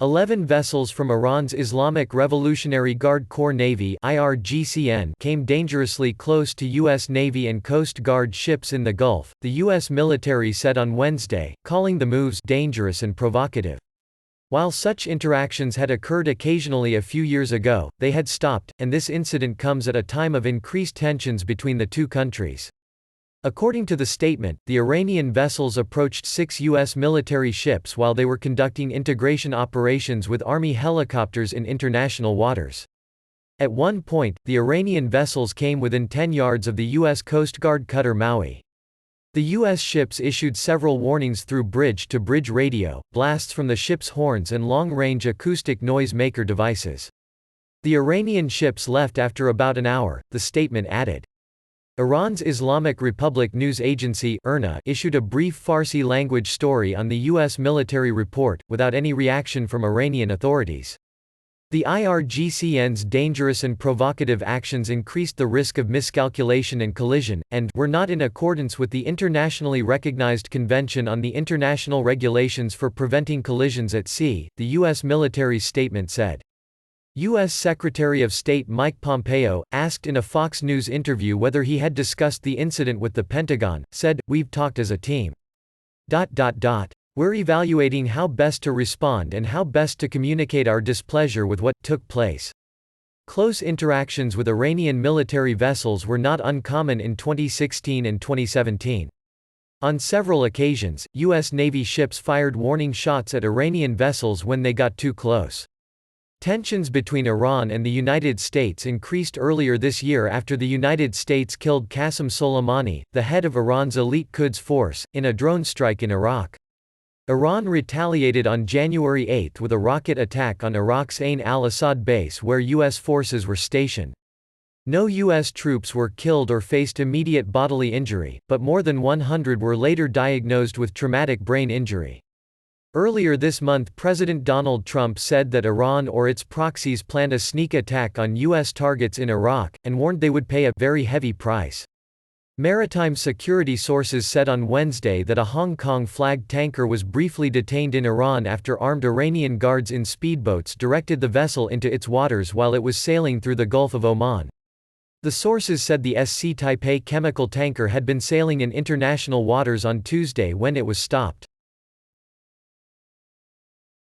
11 vessels from Iran's Islamic Revolutionary Guard Corps Navy (IRGCN) came dangerously close to U.S. Navy and Coast Guard ships in the Gulf, the U.S. military said on Wednesday, calling the moves dangerous and provocative. While such interactions had occurred occasionally a few years ago, they had stopped, and this incident comes at a time of increased tensions between the two countries. According to the statement, the Iranian vessels approached 6 U.S. military ships while they were conducting integration operations with Army helicopters in international waters. At one point, the Iranian vessels came within 10 yards of the U.S. Coast Guard cutter Maui. The U.S. ships issued several warnings through bridge-to-bridge radio, blasts from the ship's horns and long-range acoustic noise maker devices. The Iranian ships left after about an hour, the statement added. Iran's Islamic Republic news agency IRNA issued a brief Farsi-language story on the U.S. military report, without any reaction from Iranian authorities. The IRGCN's dangerous and provocative actions increased the risk of miscalculation and collision, and were not in accordance with the internationally recognized Convention on the International Regulations for Preventing Collisions at Sea, the U.S. military's statement said. U.S. Secretary of State Mike Pompeo, asked in a Fox News interview whether he had discussed the incident with the Pentagon, said, "We've talked as a team. We're evaluating how best to respond and how best to communicate our displeasure with what took place." Close interactions with Iranian military vessels were not uncommon in 2016 and 2017. On several occasions, U.S. Navy ships fired warning shots at Iranian vessels when they got too close. Tensions between Iran and the United States increased earlier this year after the United States killed Qasem Soleimani, the head of Iran's elite Quds force, in a drone strike in Iraq. Iran retaliated on January 8 with a rocket attack on Iraq's Ain al-Assad base where U.S. forces were stationed. No U.S. troops were killed or faced immediate bodily injury, but more than 100 were later diagnosed with traumatic brain injury. Earlier this month, President Donald Trump said that Iran or its proxies planned a sneak attack on U.S. targets in Iraq, and warned they would pay a very heavy price. Maritime security sources said on Wednesday that a Hong Kong-flagged tanker was briefly detained in Iran after armed Iranian guards in speedboats directed the vessel into its waters while it was sailing through the Gulf of Oman. The sources said the SC Taipei chemical tanker had been sailing in international waters on Tuesday when it was stopped.